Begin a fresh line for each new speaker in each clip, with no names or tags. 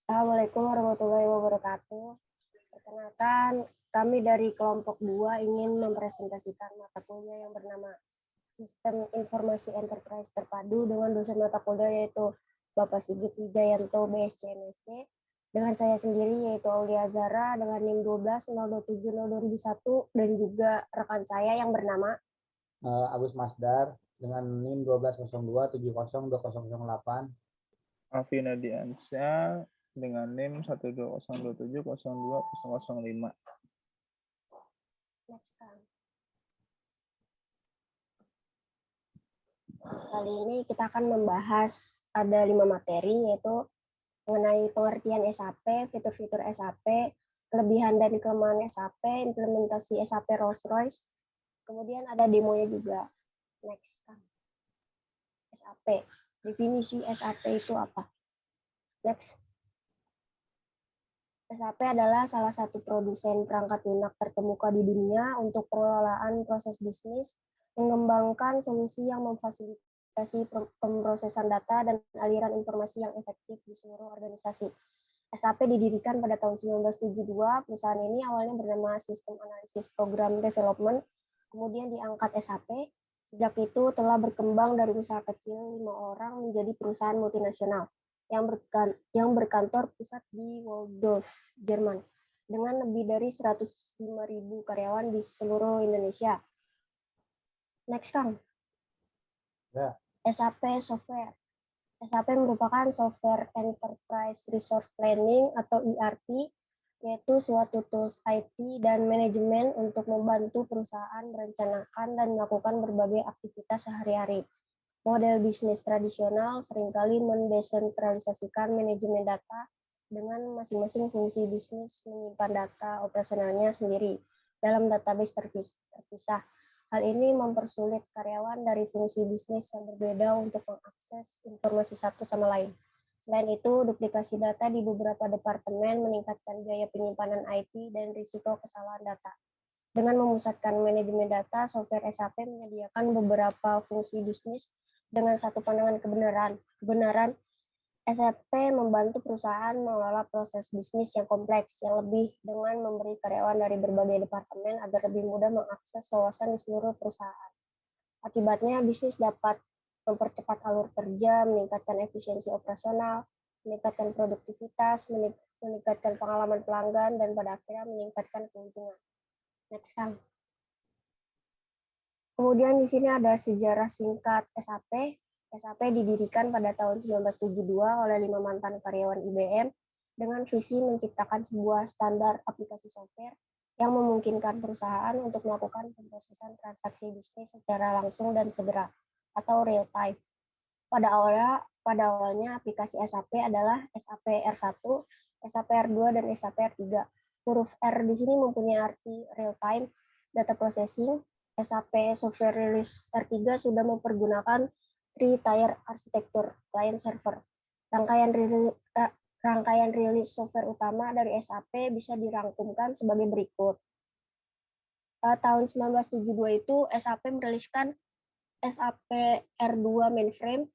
Assalamualaikum warahmatullahi wabarakatuh. Perkenalkan, kami dari kelompok 2 ingin mempresentasikan mata kuliah yang bernama Sistem Informasi Enterprise Terpadu dengan dosen mata kuliah yaitu Bapak Sigit Wijayanto, BSc MSc, dengan saya sendiri yaitu Aulia Zara dengan NIM 1202702001 dan juga rekan saya yang bernama
Agus Masdar dengan NIM 1202702008.
Alfi Nadiansyah dengan NIM 12027020005.
Next time. Kali ini kita akan membahas ada 5 materi yaitu mengenai pengertian SAP, fitur-fitur SAP, kelebihan dan kelemahan SAP, implementasi SAP Rolls-Royce, kemudian ada demonya juga. Next. SAP. Definisi SAP itu apa? Next. SAP adalah salah satu produsen perangkat lunak terkemuka di dunia untuk pengelolaan proses bisnis, mengembangkan solusi yang memfasilitasi pemrosesan data dan aliran informasi yang efektif di seluruh organisasi. SAP didirikan pada tahun 1972. Perusahaan ini awalnya bernama Sistem Analisis Program Development, kemudian diangkat SAP. Sejak itu telah berkembang dari usaha kecil 5 orang menjadi perusahaan multinasional yang berkantor pusat di Walldorf, Jerman, dengan lebih dari 105.000 karyawan di seluruh Indonesia. Next, Kang.
Ya.
SAP Software. SAP merupakan Software Enterprise Resource Planning atau ERP, yaitu suatu tools IT dan manajemen untuk membantu perusahaan merencanakan dan melakukan berbagai aktivitas sehari-hari. Model bisnis tradisional seringkali mendesentralisasikan manajemen data dengan masing-masing fungsi bisnis menyimpan data operasionalnya sendiri dalam database terpisah. Hal ini mempersulit karyawan dari fungsi bisnis yang berbeda untuk mengakses informasi satu sama lain. Selain itu, duplikasi data di beberapa departemen meningkatkan biaya penyimpanan IT dan risiko kesalahan data. Dengan memusatkan manajemen data, software SAP menyediakan beberapa fungsi bisnis dengan satu pandangan kebenaran. SAP membantu perusahaan mengelola proses bisnis yang kompleks yang lebih dengan memberi karyawan dari berbagai departemen agar lebih mudah mengakses wawasan di seluruh perusahaan. Akibatnya, bisnis dapat mempercepat alur kerja, meningkatkan efisiensi operasional, meningkatkan produktivitas, meningkatkan pengalaman pelanggan, dan pada akhirnya meningkatkan keuntungan. Next, Kang. Kemudian di sini ada sejarah singkat SAP. SAP didirikan pada tahun 1972 oleh 5 mantan karyawan IBM dengan visi menciptakan sebuah standar aplikasi software yang memungkinkan perusahaan untuk melakukan pemrosesan transaksi bisnis secara langsung dan segera atau real time. Pada awalnya aplikasi SAP adalah SAP R1, SAP R2, dan SAP R3. Huruf R di sini mempunyai arti real time data processing. SAP Software Release R3 sudah mempergunakan three-tier arsitektur client server. Rangkaian rilis software utama dari SAP bisa dirangkumkan sebagai berikut. Tahun 1972 itu SAP meriliskan SAP R2 mainframe.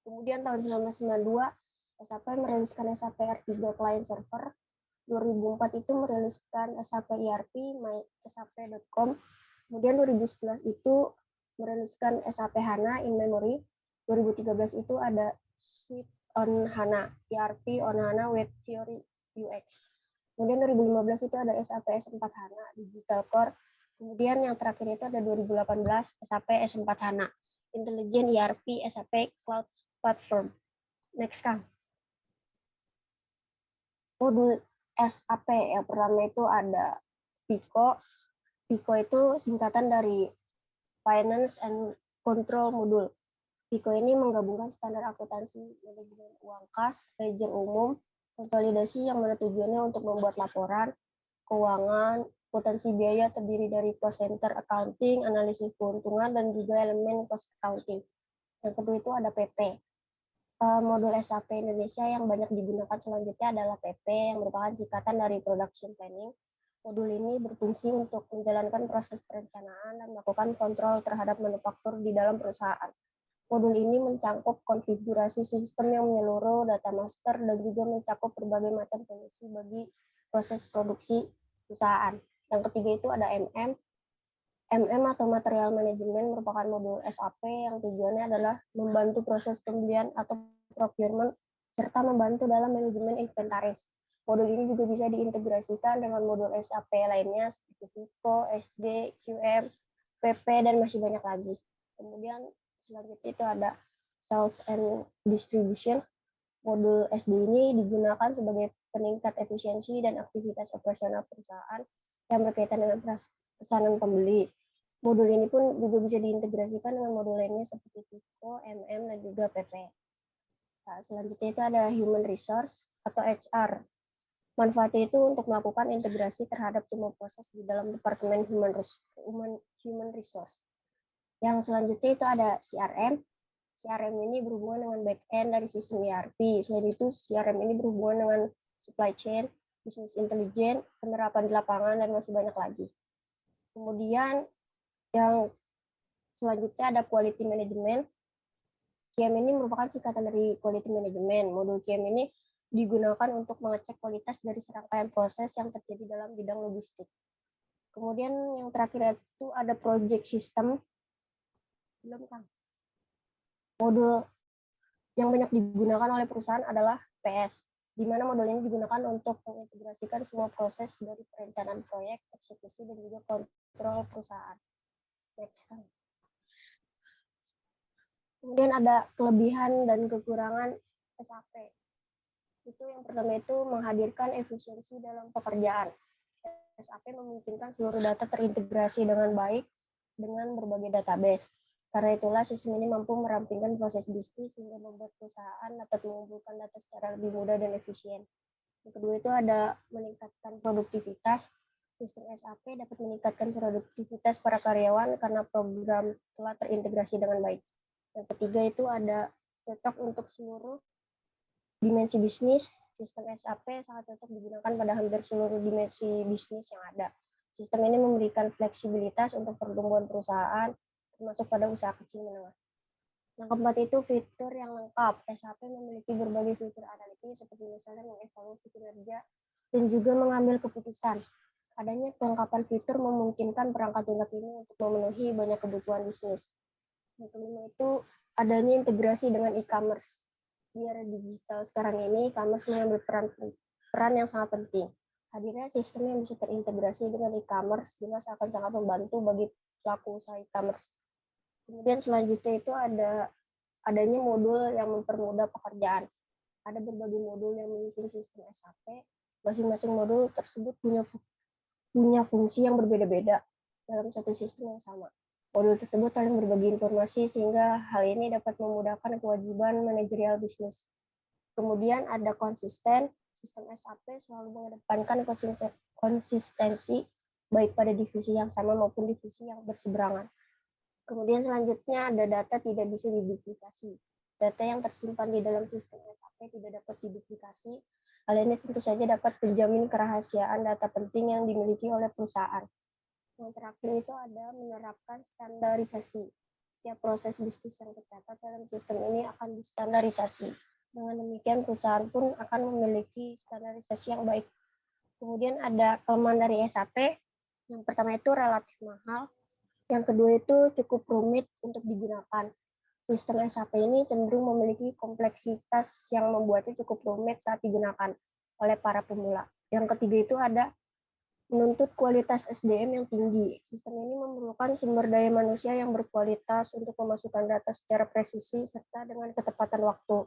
Kemudian tahun 1992 SAP meriliskan SAP R3 client server. 2004 itu meriliskan SAP ERP SAP.com. Kemudian 2011 itu meriliskan SAP HANA in memory. 2013 itu ada Suite on HANA, ERP on HANA with Fiori UX. Kemudian 2015 itu ada SAP S4 HANA Digital Core. Kemudian yang terakhir itu ada 2018 SAP S4 HANA Intelligent ERP SAP Cloud Platform. Next, Kang. Modul SAP yang pertama itu ada PICO. PICO itu singkatan dari Finance and Control Module. PICO ini menggabungkan standar akuntansi, manajemen uang kas, ledger umum, konsolidasi yang mana tujuannya untuk membuat laporan keuangan, potensi biaya terdiri dari cost center accounting, analisis keuntungan, dan juga elemen cost accounting. Yang kedua itu ada PP. Modul SAP Indonesia yang banyak digunakan selanjutnya adalah PP yang merupakan singkatan dari Production Planning. Modul ini berfungsi untuk menjalankan proses perencanaan dan melakukan kontrol terhadap manufaktur di dalam perusahaan. Modul ini mencakup konfigurasi sistem yang menyeluruh, data master, dan juga mencakup berbagai macam solusi bagi proses produksi perusahaan. Yang ketiga itu ada MM. MM atau Material Management merupakan modul SAP yang tujuannya adalah membantu proses pembelian atau procurement serta membantu dalam manajemen inventaris. Modul ini juga bisa diintegrasikan dengan modul SAP lainnya seperti FICO, SD, QM, PP, dan masih banyak lagi. Kemudian selanjutnya itu ada Sales and Distribution. Modul SD ini digunakan sebagai peningkat efisiensi dan aktivitas operasional perusahaan yang berkaitan dengan pesanan pembeli. Modul ini pun juga bisa diintegrasikan dengan modul lainnya seperti FICO, MM, dan juga PP. Nah, selanjutnya itu ada Human Resource atau HR. Manfaatnya itu untuk melakukan integrasi terhadap semua proses di dalam Departemen Human Resource. Yang selanjutnya itu ada CRM. CRM ini berhubungan dengan back-end dari sistem ERP. Selain itu, CRM ini berhubungan dengan supply chain, business intelligence, penerapan di lapangan, dan masih banyak lagi. Kemudian yang selanjutnya ada quality management. QM ini merupakan singkatan dari quality management. Modul QM ini digunakan untuk mengecek kualitas dari serangkaian proses yang terjadi dalam bidang logistik. Kemudian yang terakhir itu ada project system. Belum kan? Modul yang banyak digunakan oleh perusahaan adalah PS, di mana modul ini digunakan untuk mengintegrasikan semua proses dari perencanaan proyek, eksekusi, dan juga kontrol perusahaan. Next kan. Kemudian ada kelebihan dan kekurangan SAP. Itu yang pertama itu menghadirkan efisiensi dalam pekerjaan. SAP memungkinkan seluruh data terintegrasi dengan baik dengan berbagai database. Karena itulah sistem ini mampu merampingkan proses bisnis sehingga membuat perusahaan dapat mengumpulkan data secara lebih mudah dan efisien. Yang kedua itu ada meningkatkan produktivitas. Sistem SAP dapat meningkatkan produktivitas para karyawan karena program telah terintegrasi dengan baik. Yang ketiga itu ada cocok untuk seluruh dimensi bisnis. Sistem SAP sangat cocok digunakan pada hampir seluruh dimensi bisnis yang ada. Sistem ini memberikan fleksibilitas untuk pertumbuhan perusahaan, termasuk pada usaha kecil menengah. Yang keempat itu fitur yang lengkap. SAP memiliki berbagai fitur analitis seperti misalnya mengevaluasi kinerja dan juga mengambil keputusan. Adanya kelengkapan fitur memungkinkan perangkat lunak ini untuk memenuhi banyak kebutuhan bisnis. Yang kelima itu adanya integrasi dengan e-commerce. Di era digital sekarang ini, e-commerce mengambil peran yang sangat penting. Hadirnya sistem yang bisa terintegrasi dengan e-commerce jelas akan sangat membantu bagi pelaku usaha e-commerce. Kemudian selanjutnya itu adanya modul yang mempermudah pekerjaan. Ada berbagai modul yang menyusun sistem SAP. Masing-masing modul tersebut punya fungsi yang berbeda-beda dalam satu sistem yang sama. Modul tersebut saling berbagi informasi sehingga hal ini dapat memudahkan kewajiban manajerial bisnis. Kemudian ada konsisten. Sistem SAP selalu mengedepankan konsistensi baik pada divisi yang sama maupun divisi yang berseberangan. Kemudian selanjutnya ada data tidak bisa diduplikasi. Data yang tersimpan di dalam sistem SAP tidak dapat diduplikasi. Hal ini tentu saja dapat menjamin kerahasiaan data penting yang dimiliki oleh perusahaan. Yang terakhir itu ada menerapkan standarisasi. Setiap proses bisnis yang tercatat dalam sistem ini akan distandarisasi. Dengan demikian perusahaan pun akan memiliki standarisasi yang baik. Kemudian ada kelemahan dari SAP. Yang pertama itu relatif mahal. Yang kedua itu cukup rumit untuk digunakan. Sistem SAP ini cenderung memiliki kompleksitas yang membuatnya cukup rumit saat digunakan oleh para pemula. Yang ketiga itu ada menuntut kualitas SDM yang tinggi. Sistem ini memerlukan sumber daya manusia yang berkualitas untuk memasukkan data secara presisi serta dengan ketepatan waktu.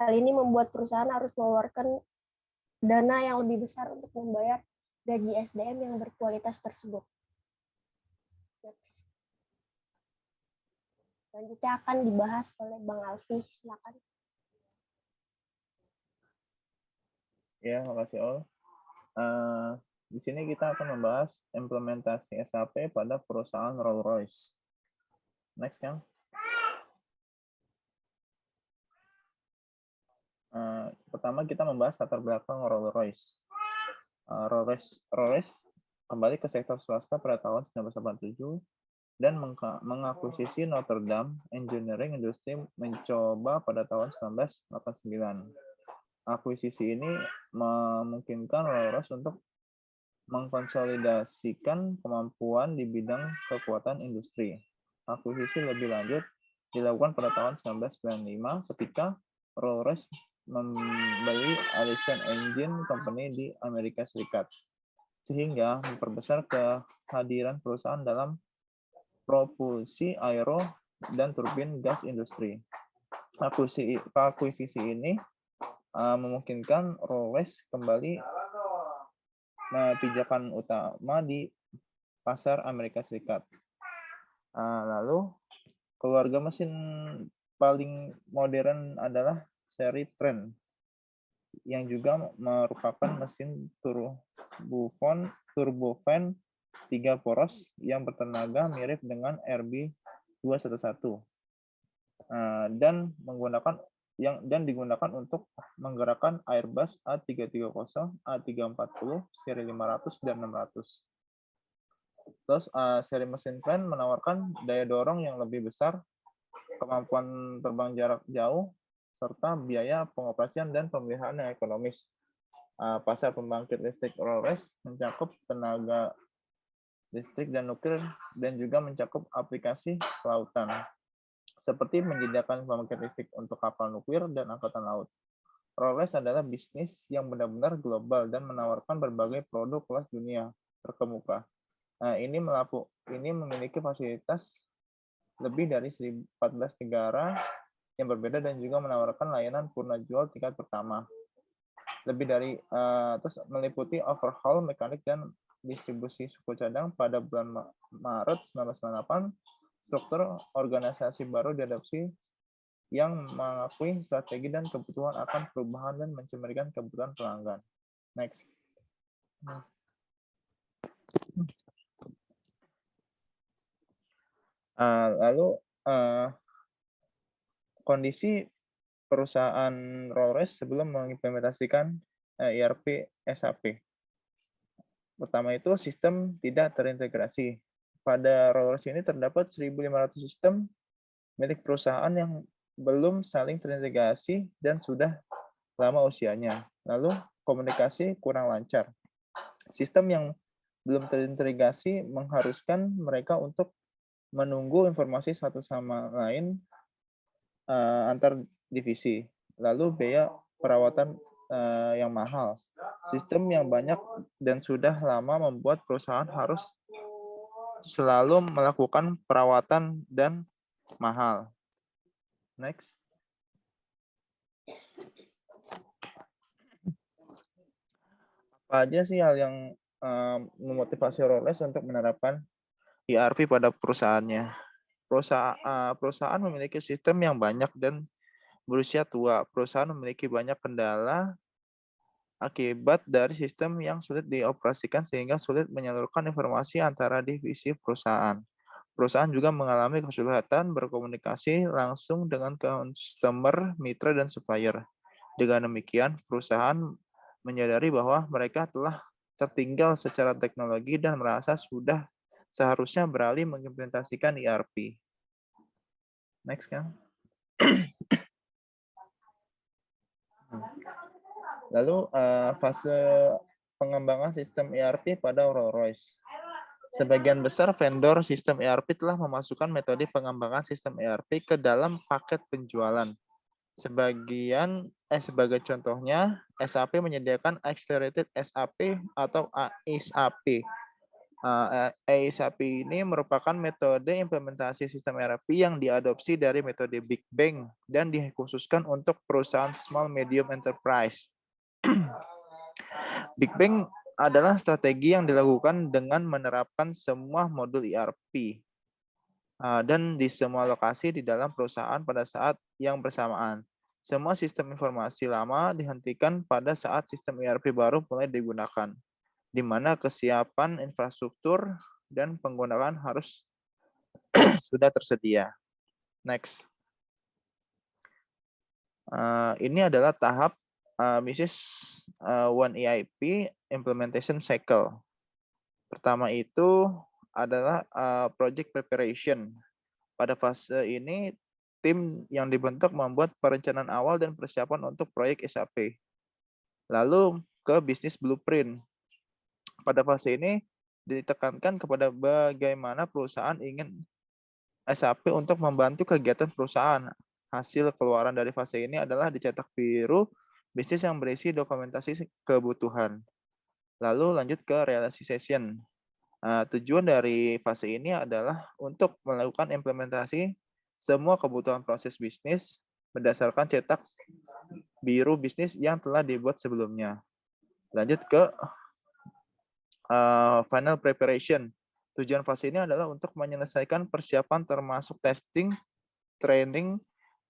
Hal ini membuat perusahaan harus mengeluarkan dana yang lebih besar untuk membayar gaji SDM yang berkualitas tersebut. Next. Selanjutnya akan dibahas oleh Bang Alfi. Silakan.
Ya, makasih Ol. Di sini kita akan membahas implementasi SAP pada perusahaan Rolls-Royce. Next, Kang. Pertama kita membahas latar belakang Rolls-Royce. Rolls-Royce kembali ke sektor swasta pada tahun 1987 dan mengakuisisi Notre Dame Engineering Industry mencoba pada tahun 1989. Akuisisi ini memungkinkan Rolls-Royce untuk mengkonsolidasikan kemampuan di bidang kekuatan industri. Akuisisi lebih lanjut dilakukan pada tahun 1995 ketika Rolls-Royce membeli Allison Engine Company di Amerika Serikat, sehingga memperbesar kehadiran perusahaan dalam propulsi aero dan turbin gas industri. Akuisisi ini memungkinkan Rolls-Royce kembali pijakan utama di pasar Amerika Serikat. Lalu keluarga mesin paling modern adalah seri Trent, yang juga merupakan mesin turbofan 3 poros yang bertenaga mirip dengan RB211 dan digunakan untuk menggerakkan Airbus A330, A340, seri 500 dan 600. Terus seri mesin Trent menawarkan daya dorong yang lebih besar, kemampuan terbang jarak jauh, serta biaya pengoperasian dan pemeliharaan yang ekonomis. Pasar pembangkit listrik Rolls-Royce mencakup tenaga listrik dan nuklir dan juga mencakup aplikasi kelautan, seperti menyediakan pembangkit listrik untuk kapal nuklir dan angkatan laut. Rolls-Royce adalah bisnis yang benar-benar global dan menawarkan berbagai produk kelas dunia terkemuka. Ini memiliki fasilitas lebih dari 14 negara yang berbeda dan juga menawarkan layanan purna jual tingkat pertama. Terus meliputi overhaul mekanik dan distribusi suku cadang. Pada bulan Maret 1998, struktur organisasi baru diadopsi yang mengakui strategi dan kebutuhan akan perubahan dan mencerminkan kebutuhan pelanggan. Next. Lalu kondisi perusahaan Rolls-Royce sebelum mengimplementasikan ERP SAP. Pertama itu sistem tidak terintegrasi. Pada Rolls-Royce ini terdapat 1.500 sistem milik perusahaan yang belum saling terintegrasi dan sudah lama usianya. Lalu komunikasi kurang lancar. Sistem yang belum terintegrasi mengharuskan mereka untuk menunggu informasi satu sama lain antar divisi. Lalu biaya perawatan yang mahal. Sistem yang banyak dan sudah lama membuat perusahaan harus selalu melakukan perawatan dan mahal. Next. Apa aja sih hal yang memotivasi Rolls untuk menerapkan ERP pada perusahaannya? Perusahaan memiliki sistem yang banyak dan berusia tua. Perusahaan memiliki banyak kendala akibat dari sistem yang sulit dioperasikan sehingga sulit menyalurkan informasi antara divisi perusahaan. Perusahaan juga mengalami kesulitan berkomunikasi langsung dengan customer, mitra, dan supplier. Dengan demikian, perusahaan menyadari bahwa mereka telah tertinggal secara teknologi dan merasa sudah seharusnya beralih mengimplementasikan ERP. Next, kan? Lalu fase pengembangan sistem ERP pada Rolls-Royce. Sebagian besar vendor sistem ERP telah memasukkan metode pengembangan sistem ERP ke dalam paket penjualan. Sebagai contohnya, SAP menyediakan Accelerated SAP atau ASAP. ASAP ini merupakan metode implementasi sistem ERP yang diadopsi dari metode Big Bang dan dikhususkan untuk perusahaan small medium enterprise. Big Bang adalah strategi yang dilakukan dengan menerapkan semua modul ERP dan di semua lokasi di dalam perusahaan pada saat yang bersamaan. Semua sistem informasi lama dihentikan pada saat sistem ERP baru mulai digunakan, di mana kesiapan infrastruktur dan penggunaan harus sudah tersedia. Next. Ini adalah tahap Mrs. One EIP Implementation Cycle. Pertama itu adalah project preparation. Pada fase ini, tim yang dibentuk membuat perencanaan awal dan persiapan untuk proyek SAP. Lalu ke bisnis blueprint. Pada fase ini ditekankan kepada bagaimana perusahaan ingin SAP untuk membantu kegiatan perusahaan. Hasil keluaran dari fase ini adalah dicetak biru bisnis yang berisi dokumentasi kebutuhan. Lalu lanjut ke realization. Tujuan dari fase ini adalah untuk melakukan implementasi semua kebutuhan proses bisnis berdasarkan cetak biru bisnis yang telah dibuat sebelumnya. Lanjut ke final preparation. Tujuan fase ini adalah untuk menyelesaikan persiapan termasuk testing, training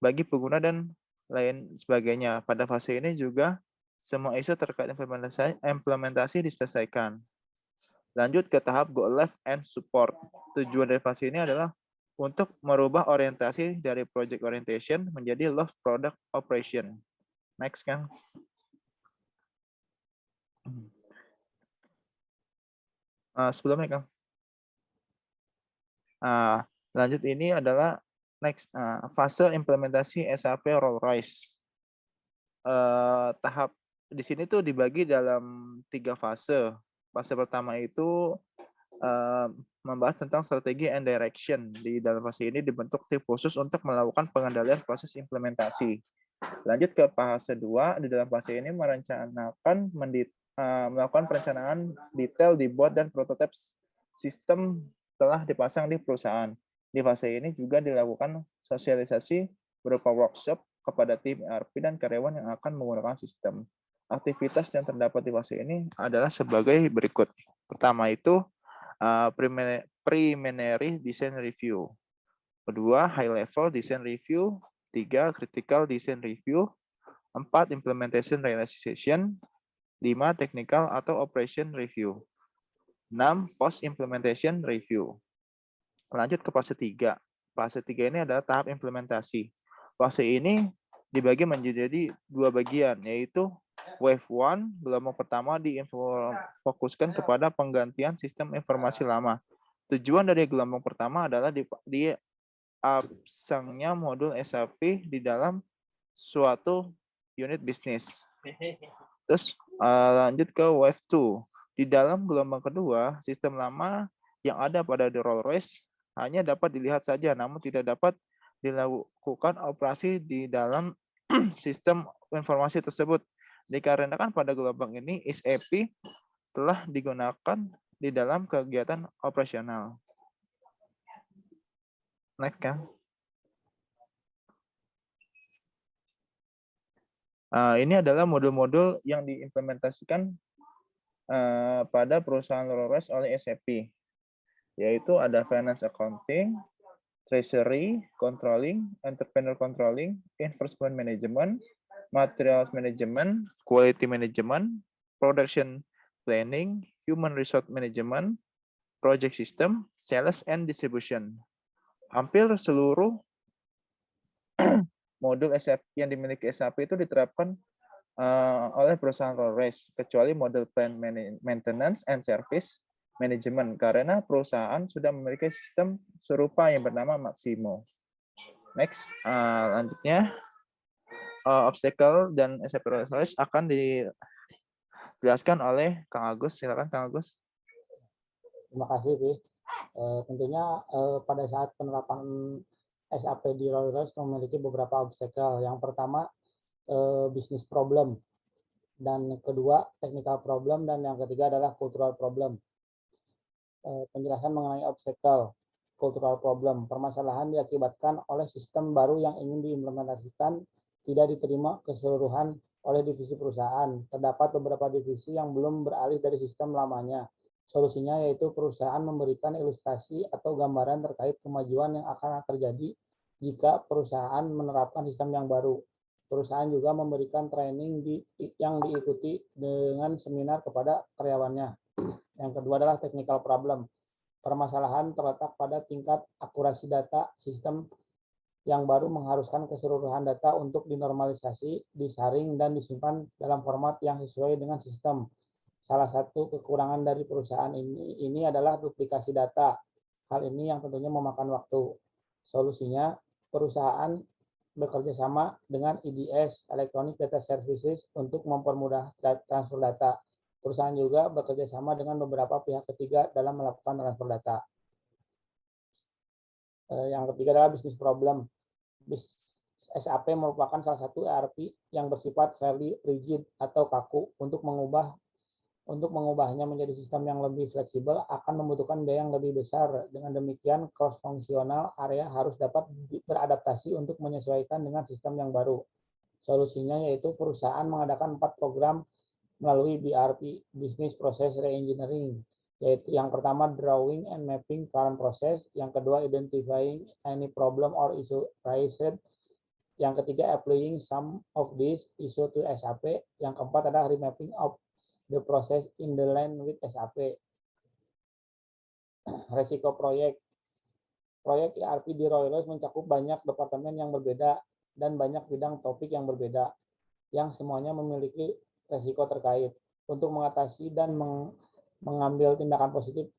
bagi pengguna dan lain sebagainya. Pada fase ini juga semua isu terkait implementasi diselesaikan. Lanjut ke tahap go live and support. Tujuan dari fase ini adalah untuk merubah orientasi dari project orientation menjadi love product operation. Next, Kang. Sebelumnya, Kang. Lanjut ini adalah next fase implementasi SAP Roll-Rise. Tahap di sini tuh dibagi dalam 3 fase. Fase pertama itu membahas tentang strategi and direction. Di dalam fase ini dibentuk tim khusus untuk melakukan pengendalian proses implementasi. Lanjut ke fase 2, di dalam fase ini merencanakan melakukan perencanaan detail dibuat dan prototipe sistem telah dipasang di perusahaan. Di fase ini juga dilakukan sosialisasi berupa workshop kepada tim ERP dan karyawan yang akan menggunakan sistem. Aktivitas yang terdapat di fase ini adalah sebagai berikut. Pertama itu preliminary design review. Kedua, high level design review. 3, critical design review. 4, implementation realization. 5, technical atau operation review. 6, post implementation review. Lanjut ke fase 3. Fase 3 ini adalah tahap implementasi. Fase ini dibagi menjadi 2 bagian, yaitu Wave 1, gelombang pertama difokuskan kepada penggantian sistem informasi lama. Tujuan dari gelombang pertama adalah diapasangnya modul SAP di dalam suatu unit bisnis. Terus lanjut ke Wave 2. Di dalam gelombang kedua, sistem lama yang ada pada The Roll-Rise hanya dapat dilihat saja, namun tidak dapat dilakukan operasi di dalam sistem informasi tersebut. Dikarenakan pada gelombang ini SAP telah digunakan di dalam kegiatan operasional. Next, Kang. Ini adalah modul-modul yang diimplementasikan pada perusahaan Roll-Rise oleh SAP, yaitu ada Finance Accounting, Treasury, Controlling, Entrepreneur Controlling, Investment Management, Materials Management, Quality Management, Production Planning, Human Resource Management, Project System, Sales and Distribution. Hampir seluruh modul SAP yang dimiliki SAP itu diterapkan oleh perusahaan Roll-Rise, kecuali model Plan Maintenance and Service Management, karena perusahaan sudah memiliki sistem serupa yang bernama Maximo. Next, lanjutnya obstacle dan SAP Roll-Rise akan dijelaskan oleh Kang Agus. Silakan, Kang Agus.
Terima kasih, Pi. Tentunya pada saat penerapan SAP di Roll-Rise memiliki beberapa obstacle. Yang pertama, business problem. Dan kedua, technical problem. Dan yang ketiga adalah cultural problem. Penjelasan mengenai obstacle, cultural problem. Permasalahan diakibatkan oleh sistem baru yang ingin diimplementasikan tidak diterima keseluruhan oleh divisi perusahaan. Terdapat beberapa divisi yang belum beralih dari sistem lamanya. Solusinya yaitu perusahaan memberikan ilustrasi atau gambaran terkait kemajuan yang akan terjadi jika perusahaan menerapkan sistem yang baru. Perusahaan juga memberikan training yang diikuti dengan seminar kepada karyawannya. Yang kedua adalah technical problem. Permasalahan terletak pada tingkat akurasi data. Sistem yang baru mengharuskan keseluruhan data untuk dinormalisasi, disaring, dan disimpan dalam format yang sesuai dengan sistem. Salah satu kekurangan dari perusahaan ini adalah duplikasi data. Hal ini yang tentunya memakan waktu. Solusinya, perusahaan bekerja sama dengan IDS, Electronic Data Services, untuk mempermudah transfer data. Perusahaan juga bekerja sama dengan beberapa pihak ketiga dalam melakukan transfer data. Yang ketiga adalah bisnis problem. SAP merupakan salah satu ERP yang bersifat fairly rigid atau kaku. Untuk mengubahnya menjadi sistem yang lebih fleksibel akan membutuhkan biaya yang lebih besar. Dengan demikian, cross-functional area harus dapat beradaptasi untuk menyesuaikan dengan sistem yang baru. Solusinya yaitu perusahaan mengadakan 4 program melalui BRP, Business Process Reengineering, yaitu yang pertama drawing and mapping current process, yang kedua identifying any problem or issue raised, yang ketiga applying some of this issue to SAP, yang keempat adalah remapping of the process in the line with SAP. Resiko proyek. Proyek ERP di Rolls-Royce mencakup banyak departemen yang berbeda dan banyak bidang topik yang berbeda, yang semuanya memiliki resiko terkait. Untuk mengatasi dan mengambil tindakan positif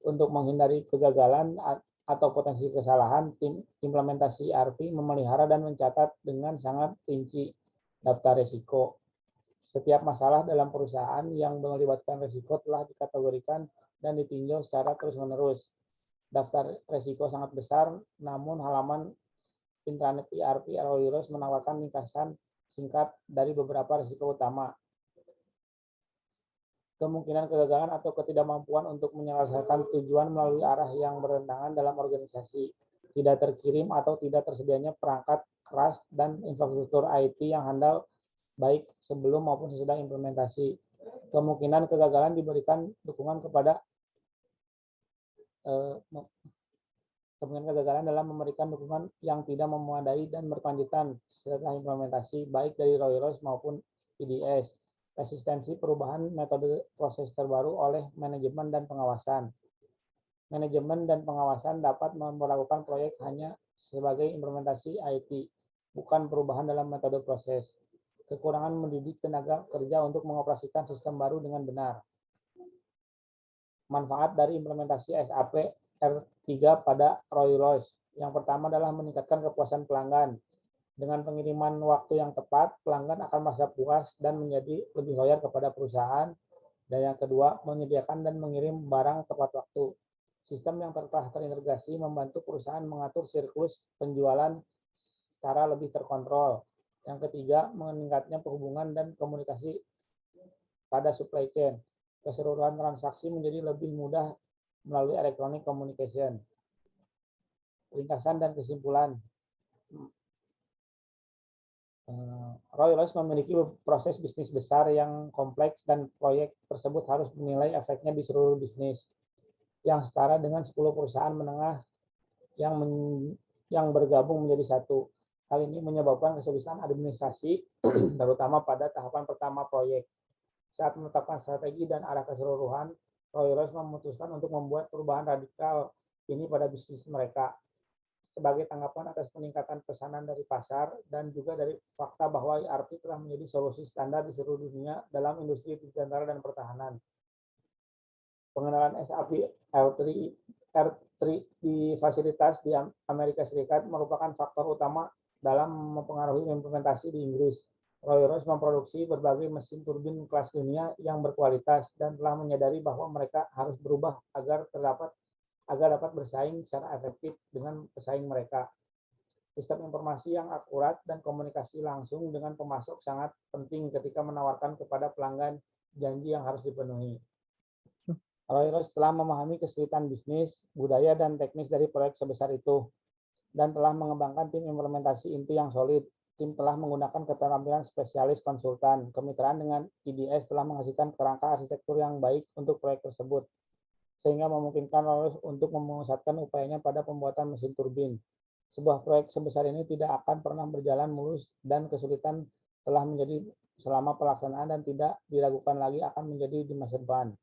untuk menghindari kegagalan atau potensi kesalahan, tim implementasi ERP memelihara dan mencatat dengan sangat rinci daftar risiko. Setiap masalah dalam perusahaan yang melibatkan risiko telah dikategorikan dan ditinjau secara terus-menerus. Daftar risiko sangat besar, namun halaman intranet ERP Rolls-Royce menawarkan ringkasan singkat dari beberapa risiko utama. Kemungkinan kegagalan atau ketidakmampuan untuk menyelesaikan tujuan melalui arah yang bertentangan dalam organisasi, tidak terkirim atau tidak tersedianya perangkat keras dan infrastruktur IT yang handal baik sebelum maupun sesudah implementasi. Kemungkinan kegagalan diberikan dukungan kepada kemungkinan kegagalan dalam memberikan dukungan yang tidak memadai dan berkelanjutan setelah implementasi baik dari Rolls-Royce maupun IDS. Resistensi perubahan metode proses terbaru oleh manajemen dan pengawasan. Manajemen dan pengawasan dapat melakukan proyek hanya sebagai implementasi IT, bukan perubahan dalam metode proses. Kekurangan mendidik tenaga kerja untuk mengoperasikan sistem baru dengan benar. Manfaat dari implementasi SAP R3 pada Rolls-Royce. Yang pertama adalah meningkatkan kepuasan pelanggan. Dengan pengiriman waktu yang tepat, pelanggan akan merasa puas dan menjadi lebih loyal kepada perusahaan. Dan yang kedua, menyediakan dan mengirim barang tepat waktu. Sistem yang telah terintegrasi membantu perusahaan mengatur siklus penjualan secara lebih terkontrol. Yang ketiga, meningkatnya penghubungan dan komunikasi pada supply chain. Keseluruhan transaksi menjadi lebih mudah melalui electronic communication. Ringkasan dan kesimpulan. Rolls-Royce memiliki proses bisnis besar yang kompleks dan proyek tersebut harus menilai efeknya di seluruh bisnis yang setara dengan 10 perusahaan menengah yang bergabung menjadi satu. Hal ini menyebabkan kesulitan administrasi terutama pada tahapan pertama proyek. Saat menetapkan strategi dan arah keseluruhan, Rolls-Royce memutuskan untuk membuat perubahan radikal ini pada bisnis mereka. Sebagai tanggapan atas peningkatan pesanan dari pasar dan juga dari fakta bahwa ERP telah menjadi solusi standar di seluruh dunia dalam industri dirgantara dan pertahanan. Pengenalan SAP R3 di fasilitas di Amerika Serikat merupakan faktor utama dalam mempengaruhi implementasi di Inggris. Rolls-Royce memproduksi berbagai mesin turbin kelas dunia yang berkualitas dan telah menyadari bahwa mereka harus berubah agar dapat bersaing secara efektif dengan pesaing mereka. Sistem informasi yang akurat dan komunikasi langsung dengan pemasok sangat penting ketika menawarkan kepada pelanggan janji yang harus dipenuhi. Rolls-Royce telah memahami kesulitan bisnis, budaya, dan teknis dari proyek sebesar itu, dan telah mengembangkan tim implementasi inti yang solid. Tim telah menggunakan keterampilan spesialis konsultan. Kemitraan dengan IDS telah menghasilkan kerangka arsitektur yang baik untuk proyek tersebut, sehingga memungkinkan Rolls untuk memusatkan upayanya pada pembuatan mesin turbin. Sebuah proyek sebesar ini tidak akan pernah berjalan mulus dan kesulitan telah menjadi selama pelaksanaan dan tidak diragukan lagi akan menjadi di masa depan.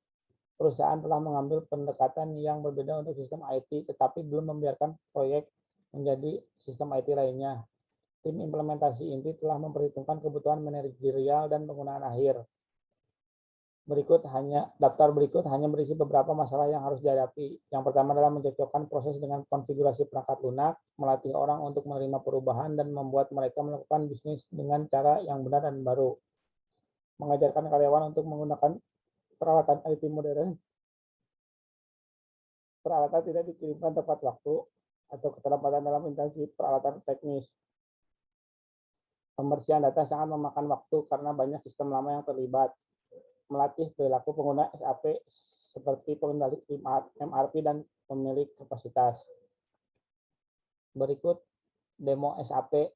Perusahaan telah mengambil pendekatan yang berbeda untuk sistem IT, tetapi belum membiarkan proyek menjadi sistem IT lainnya. Tim implementasi inti telah memperhitungkan kebutuhan manajerial dan penggunaan akhir. Daftar berikut hanya berisi beberapa masalah yang harus dihadapi. Yang pertama adalah mencocokkan proses dengan konfigurasi perangkat lunak, melatih orang untuk menerima perubahan, dan membuat mereka melakukan bisnis dengan cara yang benar dan baru. Mengajarkan karyawan untuk menggunakan peralatan IT modern. Peralatan tidak dikirimkan tepat waktu atau keterlambatan dalam instalasi peralatan teknis. Pembersihan data sangat memakan waktu karena banyak sistem lama yang terlibat. Melatih perilaku pengguna SAP seperti pengendali MRP dan pemilik kapasitas. Berikut demo SAP.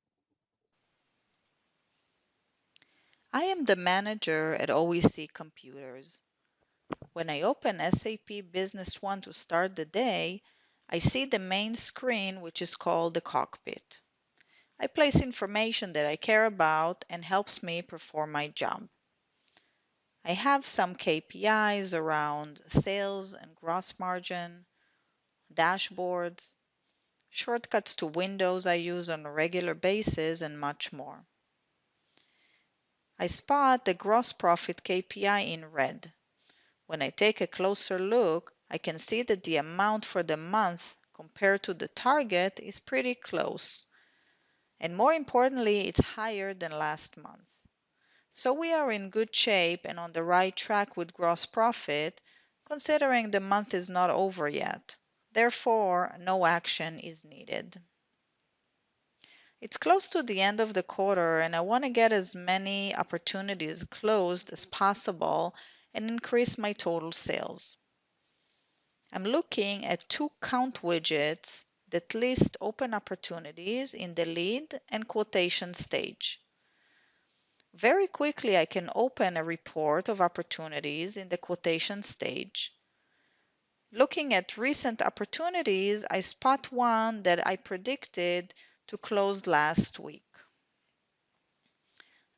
I am the manager at OEC Computers. When I open SAP Business One to start the day, I see the main screen, which is called the cockpit. I place information that I care about and helps me perform my job. I have some KPIs around sales and gross margin, dashboards, shortcuts to Windows I use on a regular basis, and much more. I spot the gross profit KPI in red. When I take a closer look, I can see that the amount for the month compared to the target is pretty close. And more importantly, it's higher than last month. So we are in good shape and on the right track with gross profit, considering the month is not over yet. Therefore, no action is needed. It's close to the end of the quarter, and I want to get as many opportunities closed as possible and increase my total sales. I'm looking at 2 count widgets that list open opportunities in the lead and quotation stage. Very quickly, I can open a report of opportunities in the quotation stage. Looking at recent opportunities, I spot one that I predicted to close last week.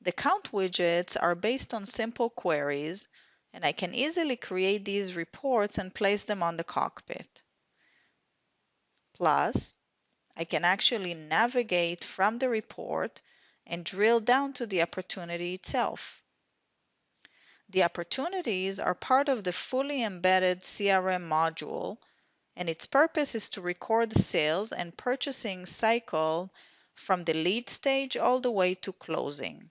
The count widgets are based on simple queries, and I can easily create these reports and place them on the cockpit. Plus, I can actually navigate from the report and drill down to the opportunity itself. The opportunities are part of the fully embedded CRM module, and its purpose is to record the sales and purchasing cycle from the lead stage all the way to closing.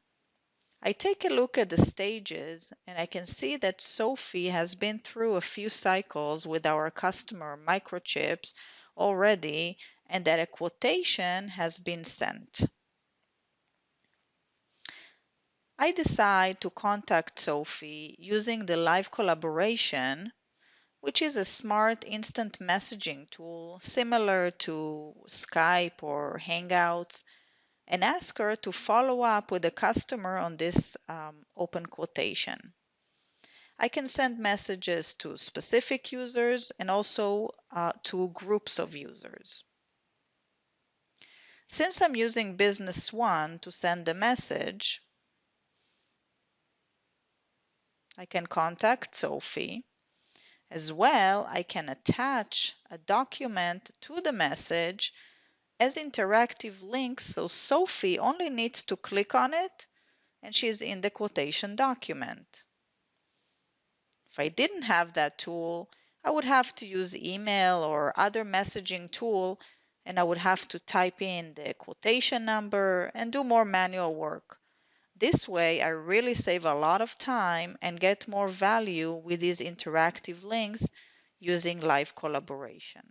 I take a look at the stages, and I can see that Sophie has been through a few cycles with our customer Microchips already, and that a quotation has been sent. I decide to contact Sophie using the live collaboration, which is a smart instant messaging tool similar to Skype or Hangouts, and ask her to follow up with the customer on this open quotation. I can send messages to specific users and also to groups of users. Since I'm using Business One to send the message, I can contact Sophie. As well, I can attach a document to the message as interactive links, so Sophie only needs to click on it and she's in the quotation document. If I didn't have that tool, I would have to use email or other messaging tool, and I would have to type in the quotation number and do more manual work. This way, I really save a lot of time and get more value with these interactive links using live collaboration.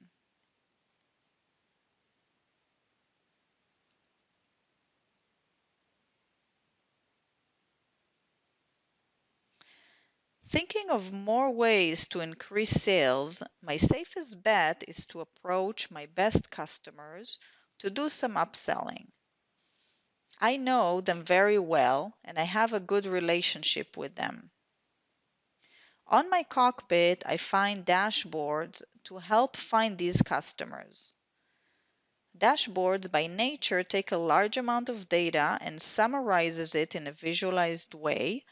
Thinking of more ways to increase sales, my safest bet is to approach my best customers to do some upselling. I know them very well and I have a good relationship with them. On my cockpit, I find dashboards to help find these customers. Dashboards by nature take a large amount of data and summarizes it in a visualized way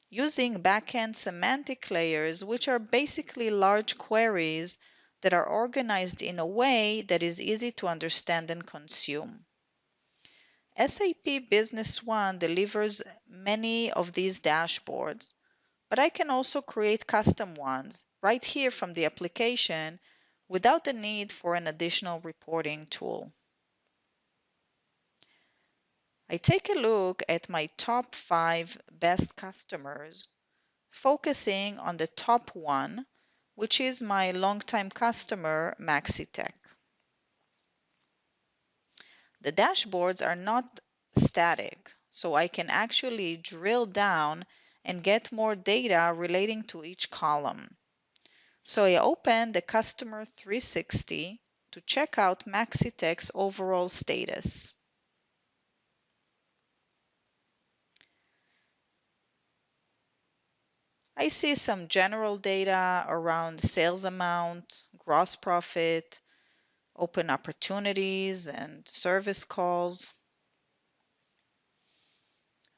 using backend semantic layers, which are basically large queries that are organized in a way that is easy to understand and consume. SAP Business One delivers many of these dashboards, but I can also create custom ones right here from the application without the need for an additional reporting tool. I take a look at my top 5 best customers, focusing on the top one, which is my longtime customer, Maxitech. The dashboards are not static, so I can actually drill down and get more data relating to each column. So I open the Customer 360 to check out Maxitech's overall status. I see some general data around sales amount, gross profit, open opportunities, and service calls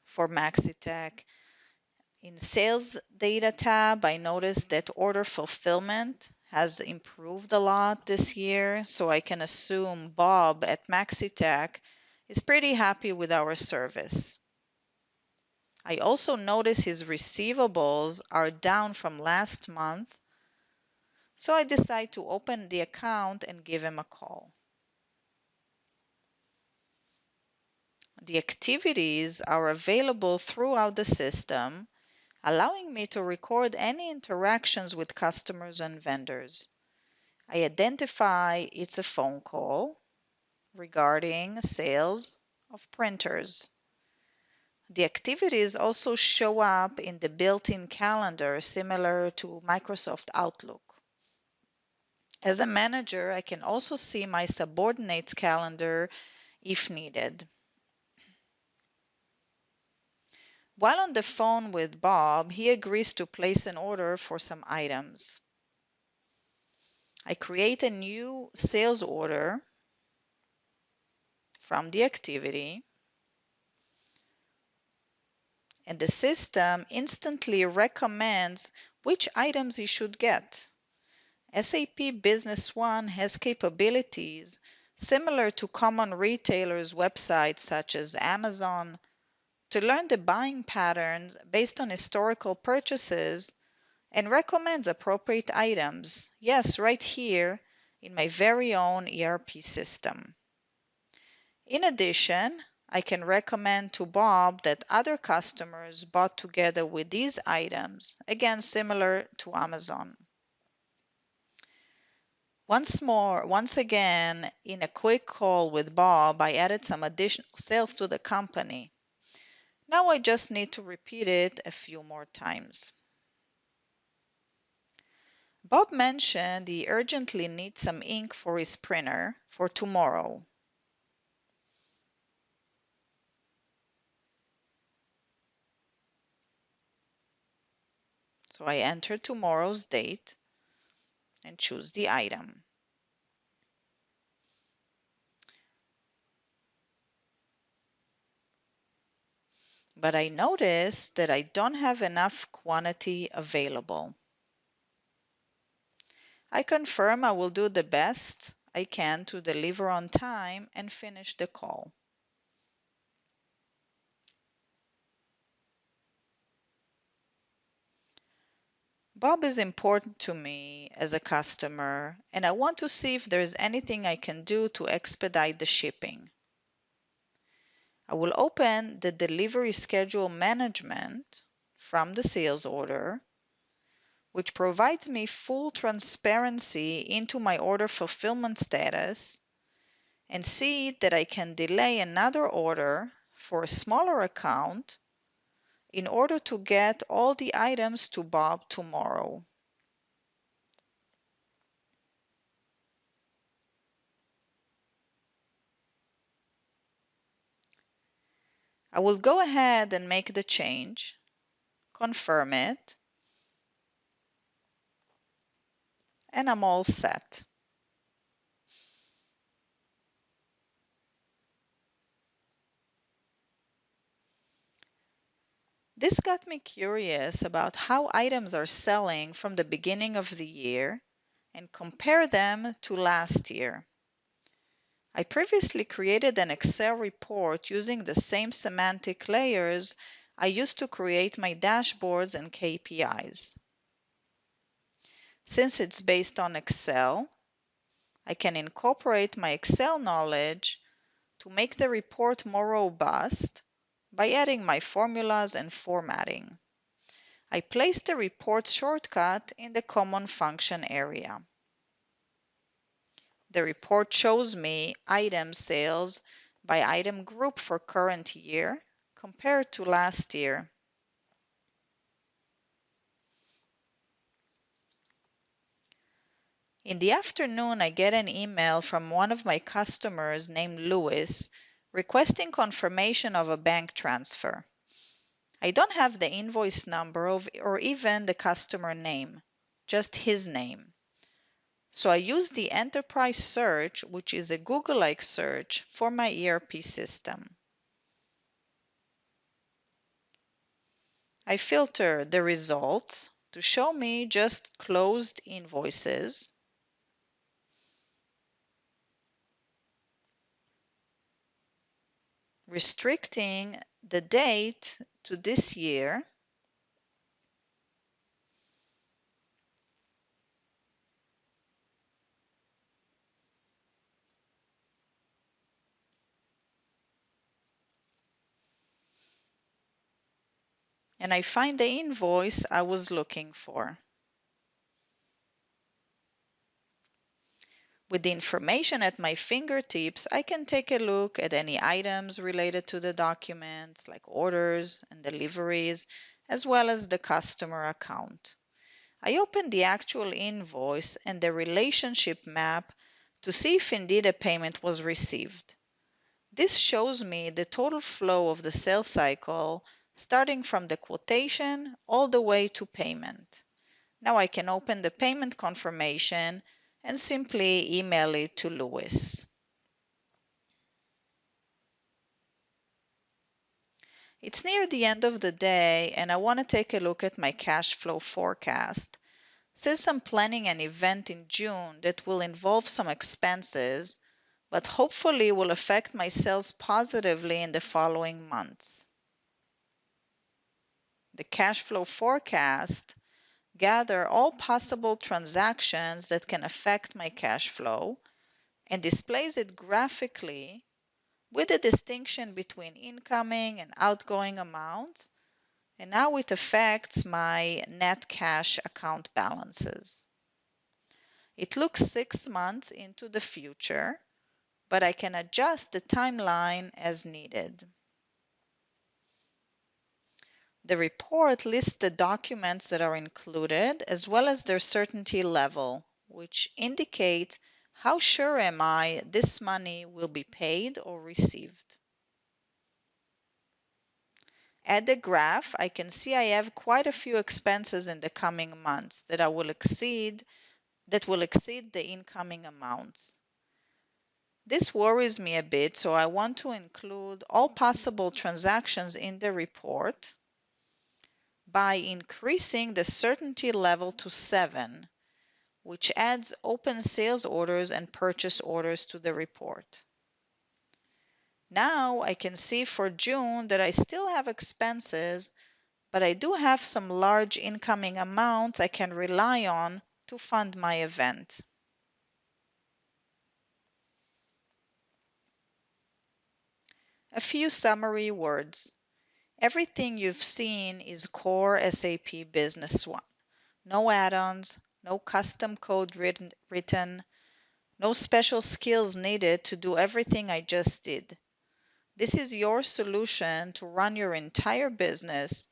for Maxitech. In sales data tab, I noticed that order fulfillment has improved a lot this year, so I can assume Bob at Maxitech is pretty happy with our service. I also notice his receivables are down from last month, so I decide to open the account and give him a call. The activities are available throughout the system, allowing me to record any interactions with customers and vendors. I identify it's a phone call regarding sales of printers. The activities also show up in the built-in calendar similar to Microsoft Outlook. As a manager, I can also see my subordinates' calendar if needed. While on the phone with Bob, he agrees to place an order for some items. I create a new sales order from the activity, and the system instantly recommends which items he should get. SAP Business One has capabilities similar to common retailers' websites such as Amazon to learn the buying patterns based on historical purchases and recommends appropriate items. Yes, right here in my very own ERP system. In addition, I can recommend to Bob that other customers bought together with these items, again similar to Amazon. Once again, in a quick call with Bob, I added some additional sales to the company. Now I just need to repeat it a few more times. Bob mentioned he urgently needs some ink for his printer for tomorrow. So I enter tomorrow's date and choose the item. But I notice that I don't have enough quantity available. I confirm I will do the best I can to deliver on time and finish the call. Bob is important to me as a customer, and I want to see if there's anything I can do to expedite the shipping. I will open the delivery schedule management from the sales order, which provides me full transparency into my order fulfillment status, and see that I can delay another order for a smaller account in order to get all the items to Bob tomorrow. I will go ahead and make the change, confirm it, and I'm all set. This got me curious about how items are selling from the beginning of the year and compare them to last year. I previously created an Excel report using the same semantic layers I use to create my dashboards and KPIs. Since it's based on Excel, I can incorporate my Excel knowledge to make the report more robust by adding my formulas and formatting. I place the report shortcut in the common function area. The report shows me item sales by item group for current year compared to last year. In the afternoon, I get an email from one of my customers named Louis requesting confirmation of a bank transfer. I don't have the invoice number or even the customer name, just his name. So I use the enterprise search, which is a Google-like search, for my ERP system. I filter the results to show me just closed invoices, restricting the date to this year, and I find the invoice I was looking for. With the information at my fingertips, I can take a look at any items related to the documents, like orders and deliveries, as well as the customer account. I open the actual invoice and the relationship map to see if indeed a payment was received. This shows me the total flow of the sales cycle, starting from the quotation all the way to payment. Now I can open the payment confirmation and simply email it to Louis. It's near the end of the day and I want to take a look at my cash flow forecast. Since I'm planning an event in June that will involve some expenses, but hopefully will affect my sales positively in the following months. The cash flow forecast gather all possible transactions that can affect my cash flow and displays it graphically with a distinction between incoming and outgoing amounts, and how it affects my net cash account balances. It looks 6 months into the future, but I can adjust the timeline as needed. The report lists the documents that are included as well as their certainty level, which indicate how sure am I this money will be paid or received. At the graph, I can see I have quite a few expenses in the coming months that will exceed the incoming amounts. This worries me a bit, so I want to include all possible transactions in the report by increasing the certainty level to 7, which adds open sales orders and purchase orders to the report. Now I can see for June that I still have expenses, but I do have some large incoming amounts I can rely on to fund my event. A few summary words. Everything you've seen is core SAP Business One. No add-ons, no custom code written, no special skills needed to do everything I just did. This is your solution to run your entire business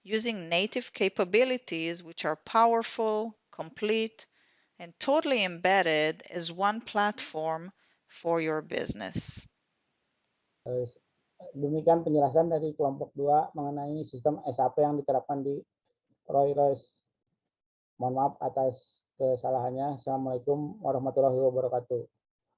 using native capabilities which are powerful, complete, and totally embedded as one platform for your business.
Demikian penjelasan dari kelompok 2 mengenai sistem SAP yang diterapkan di Rolls-Royce. Mohon maaf atas kesalahannya. Assalamualaikum warahmatullahi wabarakatuh.